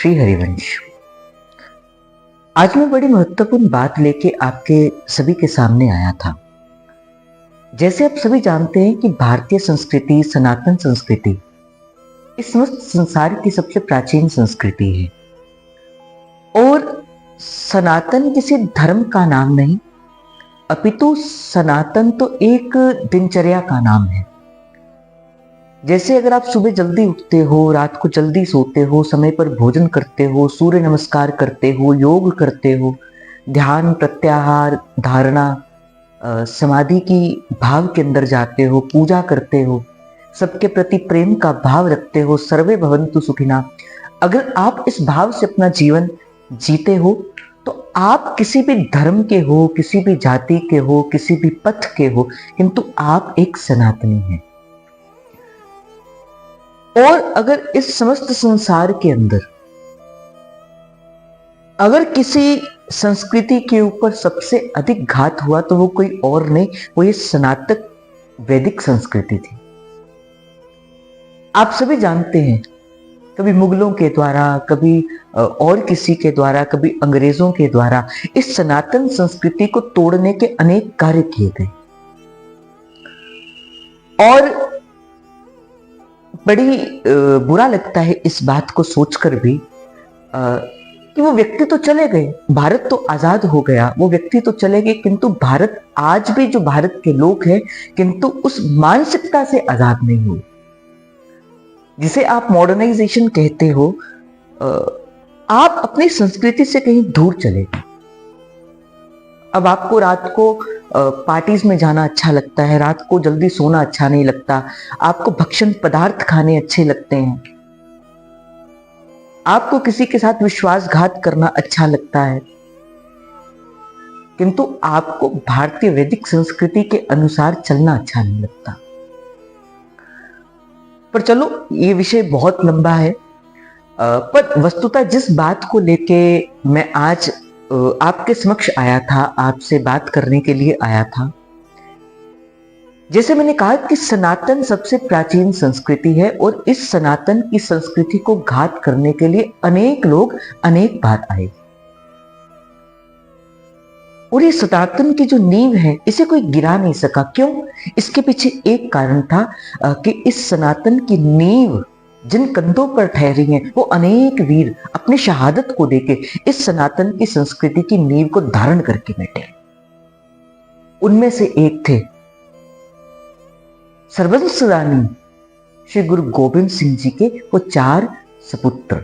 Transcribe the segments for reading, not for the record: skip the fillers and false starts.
श्री हरिवंश। आज मैं बड़ी महत्वपूर्ण बात लेके आपके सभी के सामने आया था। जैसे आप सभी जानते हैं कि भारतीय संस्कृति, सनातन संस्कृति इस समस्त संसार की सबसे प्राचीन संस्कृति है। और सनातन किसी धर्म का नाम नहीं, अपितु सनातन तो एक दिनचर्या का नाम है। जैसे अगर आप सुबह जल्दी उठते हो, रात को जल्दी सोते हो, समय पर भोजन करते हो, सूर्य नमस्कार करते हो, योग करते हो, ध्यान, प्रत्याहार, धारणा, समाधि की भाव के अंदर जाते हो, पूजा करते हो, सबके प्रति प्रेम का भाव रखते हो, सर्वे भवन्तु सुखिना। अगर आप इस भाव से अपना जीवन जीते हो तो आप किसी भी धर्म के हो, किसी भी जाति के हो, किसी भी पथ के हो, किंतु आप एक सनातनी हैं। और अगर इस समस्त संसार के अंदर अगर किसी संस्कृति के ऊपर सबसे अधिक घात हुआ तो वो कोई और नहीं, वो ये सनातन वैदिक संस्कृति थी। आप सभी जानते हैं, कभी मुगलों के द्वारा, कभी और किसी के द्वारा, कभी अंग्रेजों के द्वारा इस सनातन संस्कृति को तोड़ने के अनेक कार्य किए गए। और बड़ी बुरा लगता है इस बात को सोचकर भी कि वो व्यक्ति तो चले गए, भारत तो आजाद हो गया, वो व्यक्ति तो चले गए, किंतु भारत आज भी जो भारत के लोग हैं किंतु उस मानसिकता से आजाद नहीं हुए जिसे आप मॉडर्नाइजेशन कहते हो। आप अपनी संस्कृति से कहीं दूर चले गए। अब आपको रात को पार्टीज में जाना अच्छा लगता है, रात को जल्दी सोना अच्छा नहीं लगता, आपको भक्षण पदार्थ खाने अच्छे लगते हैं, आपको किसी के साथ विश्वासघात करना अच्छा लगता है, किंतु आपको भारतीय वैदिक संस्कृति के अनुसार चलना अच्छा नहीं लगता। पर चलो, ये विषय बहुत लंबा है। पर वस्तुतः जिस बात को लेके मैं आज आपके समक्ष आया था, आपसे बात करने के लिए आया था, जैसे मैंने कहा कि सनातन सबसे प्राचीन संस्कृति है और इस सनातन की संस्कृति को घात करने के लिए अनेक लोग अनेक बार आए। और ये सनातन की जो नींव है इसे कोई गिरा नहीं सका। क्यों? इसके पीछे एक कारण था कि इस सनातन की नींव जिन कंधों पर ठहरी हैं वो अनेक वीर अपनी शहादत को देके इस सनातन की संस्कृति की नींव को धारण करके बैठे। उनमें से एक थे सर्वंस रानी श्री गुरु गोविंद सिंह जी के वो 4 सपुत्र।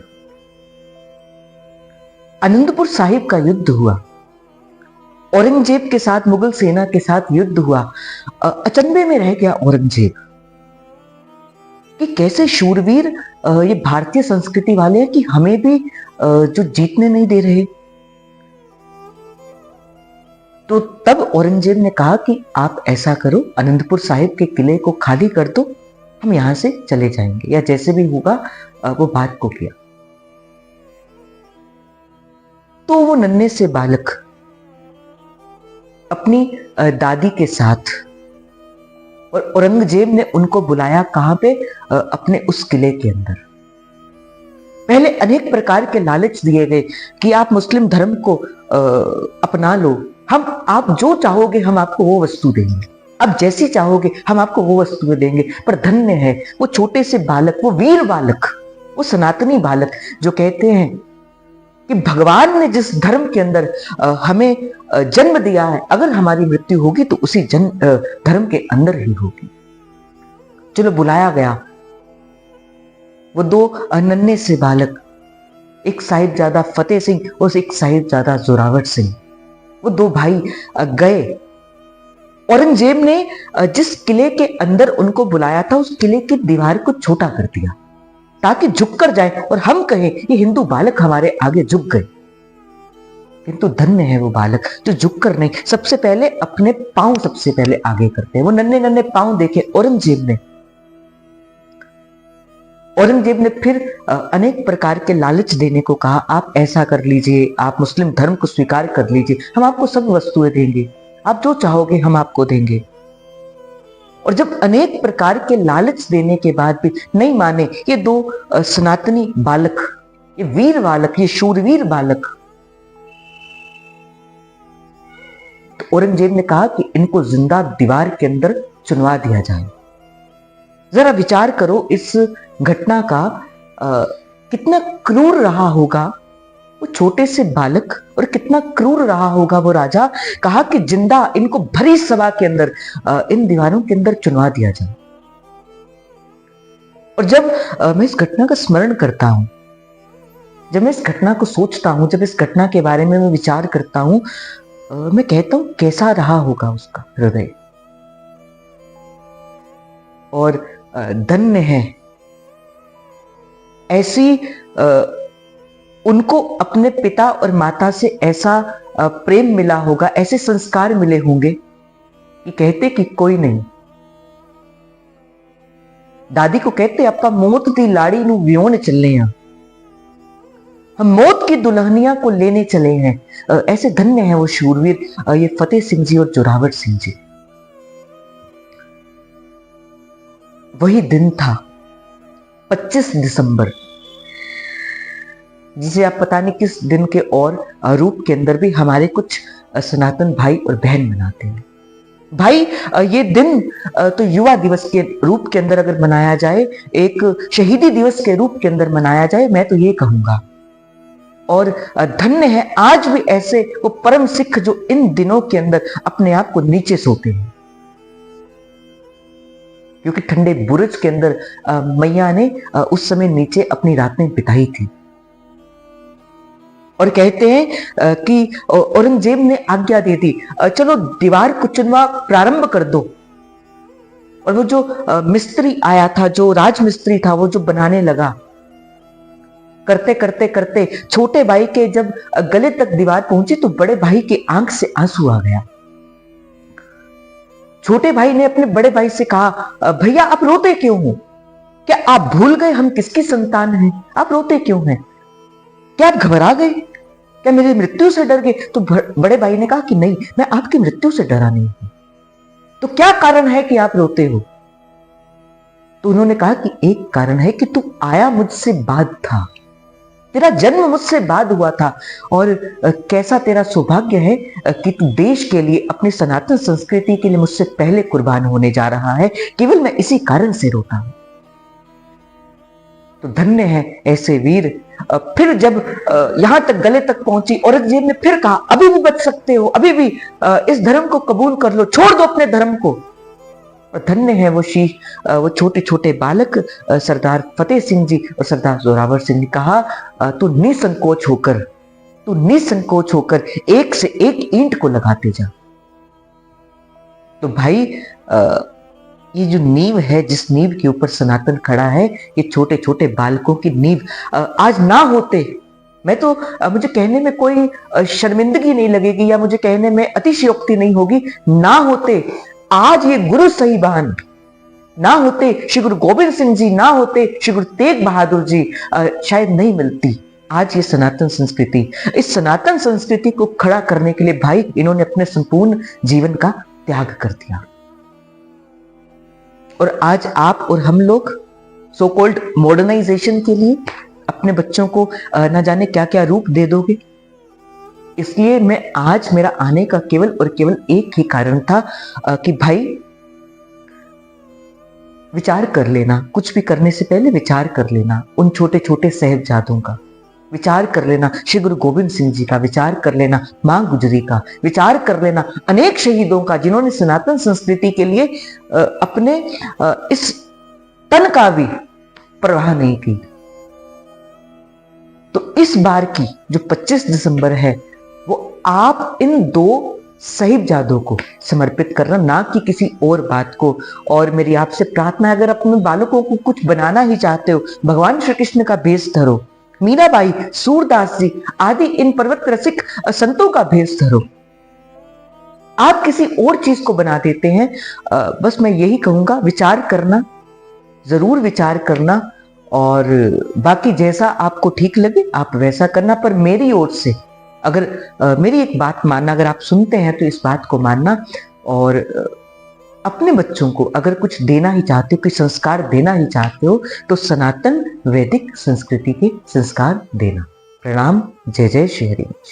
आनंदपुर साहिब का युद्ध हुआ, औरंगजेब के साथ, मुगल सेना के साथ युद्ध हुआ। अचंभे में रह गया औरंगजेब कि कैसे शूरवीर ये भारतीय संस्कृति वाले हैं कि हमें भी जो जीतने नहीं दे रहे। तो तब औरंगजेब ने कहा कि आप ऐसा करो, आनंदपुर साहिब के किले को खाली कर दो, हम यहां से चले जाएंगे, या जैसे भी होगा वो बात को किया। तो वो नन्हे से बालक अपनी दादी के साथ, और औरंगजेब ने उनको बुलाया कहां पे? अपने उस किले के अंदर। पहले अनेक प्रकार के लालच दिए गए कि आप मुस्लिम धर्म को अपना लो, आप जो चाहोगे हम आपको वो वस्तु देंगे, आप जैसी चाहोगे हम आपको वो वस्तुएं देंगे। पर धन्य है वो छोटे से बालक, वो वीर बालक, वो सनातनी बालक जो कहते हैं कि भगवान ने जिस धर्म के अंदर हमें जन्म दिया है, अगर हमारी मृत्यु होगी तो उसी धर्म के अंदर ही होगी। चलो, बुलाया गया। वो 2 नन्हे से बालक, एक साहिबजादा फतेह सिंह और एक साहिबजादा जोरावर सिंह, वो 2 भाई गए। औरंगजेब ने जिस किले के अंदर उनको बुलाया था उस किले की दीवार को छोटा कर दिया ताकि झुक कर जाए और हम कहें ये हिंदू बालक हमारे आगे झुक गए। किंतु धन्य है वो बालक जो झुक कर नहीं, सबसे पहले अपने पांव सबसे पहले आगे करते हैं। वो नन्हे नन्हे पांव देखे औरंगजेब ने फिर अनेक प्रकार के लालच देने को कहा, आप ऐसा कर लीजिए, आप मुस्लिम धर्म को स्वीकार कर लीजिए, हम आपको सब वस्तुएं देंगे, आप जो चाहोगे हम आपको देंगे। और जब अनेक प्रकार के लालच देने के बाद भी नहीं माने, ये 2 सनातनी बालक ये वीर बालक, ये शूरवीर बालक। तो औरंगजेब ने कहा कि इनको जिंदा दीवार के अंदर चुनवा दिया जाए। जरा विचार करो इस घटना का कितना क्रूर रहा होगा वो छोटे से बालक, और कितना क्रूर रहा होगा वो राजा। कहा कि जिंदा इनको भरी सभा के अंदर इन दीवारों के अंदर चुनवा दिया जाए। और जब मैं इस घटना का स्मरण करता हूं, जब मैं इस घटना को सोचता हूं, जब इस घटना के बारे में मैं विचार करता हूं, मैं कहता हूं कैसा रहा होगा उसका हृदय। और धन्य है ऐसी उनको अपने पिता और माता से ऐसा प्रेम मिला होगा, ऐसे संस्कार मिले होंगे कि कहते कि कोई नहीं। दादी को कहते अपा मौत दी लाड़ी नू व्योन चले हैं, हम मौत की दुल्हनिया को लेने चले हैं। ऐसे धन्य है वो शूरवीर, ये फतेह सिंह जी और जोरावर सिंह जी। वही दिन था 25 दिसंबर, जिसे आप पता नहीं किस दिन के और रूप के अंदर भी हमारे कुछ सनातन भाई और बहन मनाते हैं। भाई ये दिन तो युवा दिवस के रूप के अंदर अगर मनाया जाए, एक शहीदी दिवस के रूप के अंदर मनाया जाए, मैं तो ये कहूंगा। और धन्य है आज भी ऐसे वो परम सिख जो इन दिनों के अंदर अपने आप को नीचे सोते हैं, क्योंकि ठंडे बुर्ज के अंदर मैया ने उस समय नीचे अपनी रातें बिताई थी। और कहते हैं कि औरंगजेब ने आज्ञा दे दी, चलो दीवार को चुनवा प्रारंभ कर दो। और वो जो मिस्त्री आया था, जो राजमिस्त्री था, वो जो बनाने लगा, करते करते करते छोटे भाई के जब गले तक दीवार पहुंची तो बड़े भाई के आंख से आंसू आ गया। छोटे भाई ने अपने बड़े भाई से कहा, भैया आप रोते क्यों हो? क्या आप भूल गए हम किसकी संतान हैं? आप रोते क्यों हैं? क्या आप घबरा गए? क्या मेरी मृत्यु से डर गए? तो बड़े भाई ने कहा कि नहीं, मैं आपकी मृत्यु से डरा नहीं हूं। तो क्या कारण है कि आप रोते हो? तो उन्होंने कहा कि एक कारण है कि तू आया मुझसे बाद था, तेरा जन्म मुझसे बाद हुआ था, और कैसा तेरा सौभाग्य है कि तू देश के लिए, अपनी सनातन संस्कृति के लिए मुझसे पहले कुर्बान होने जा रहा है। केवल मैं इसी कारण से रोता हूं। तो धन्य है ऐसे वीर। फिर जब यहां तक गले तक पहुंची, औरंगजेब ने फिर कहा, अभी भी बच सकते हो, अभी भी इस धर्म को कबूल कर लो, छोड़ दो अपने धर्म को। और धन्य है वो छोटे छोटे बालक सरदार फतेह सिंह जी और सरदार जोरावर सिंह ने कहा, तू निसंकोच होकर एक से एक ईंट को लगाते जा। तो भाई ये जो नींव है, जिस नींव के ऊपर सनातन खड़ा है, ये छोटे छोटे बालकों की नींव आज ना होते, मैं तो मुझे कहने में कोई शर्मिंदगी नहीं लगेगी या मुझे कहने में अतिशयोक्ति नहीं होगी, ना होते आज ये गुरु साहिबान, ना होते श्री गुरु गोविंद सिंह जी, ना होते श्री गुरु तेग बहादुर जी, शायद नहीं मिलती आज ये सनातन संस्कृति। इस सनातन संस्कृति को खड़ा करने के लिए भाई इन्होंने अपने संपूर्ण जीवन का त्याग कर दिया। और आज आप और हम लोग सो कॉल्ड मॉडर्नाइजेशन के लिए अपने बच्चों को ना जाने क्या क्या रूप दे दोगे। इसलिए मैं आज, मेरा आने का केवल और केवल एक ही कारण था कि भाई विचार कर लेना, कुछ भी करने से पहले विचार कर लेना उन छोटे छोटे साहिबजादों का, विचार कर लेना श्री गुरु गोविंद सिंह जी का, विचार कर लेना मां गुजरी का, विचार कर लेना अनेक शहीदों का जिन्होंने सनातन संस्कृति के लिए अपने इस तन का भी परवाह नहीं की। तो इस बार की जो 25 दिसंबर है वो आप इन दो साहिबजादों को समर्पित करना, ना कि किसी और बात को। और मेरी आपसे प्रार्थना है, अगर अपने बालकों को कुछ बनाना ही चाहते हो, भगवान श्री कृष्ण का भेष धरो, मीराबाई, सूरदास जी आदि इन पर्वत रसिक संतों का भेष धरो। आप किसी और चीज को बना देते हैं। बस मैं यही कहूंगा, विचार करना, जरूर विचार करना, और बाकी जैसा आपको ठीक लगे आप वैसा करना। पर मेरी ओर से अगर मेरी एक बात मानना, अगर आप सुनते हैं तो इस बात को मानना और अपने बच्चों को अगर कुछ देना ही चाहते हो, कोई संस्कार देना ही चाहते हो, तो सनातन वैदिक संस्कृति के संस्कार देना। प्रणाम। जय जय श्री हरिवंश।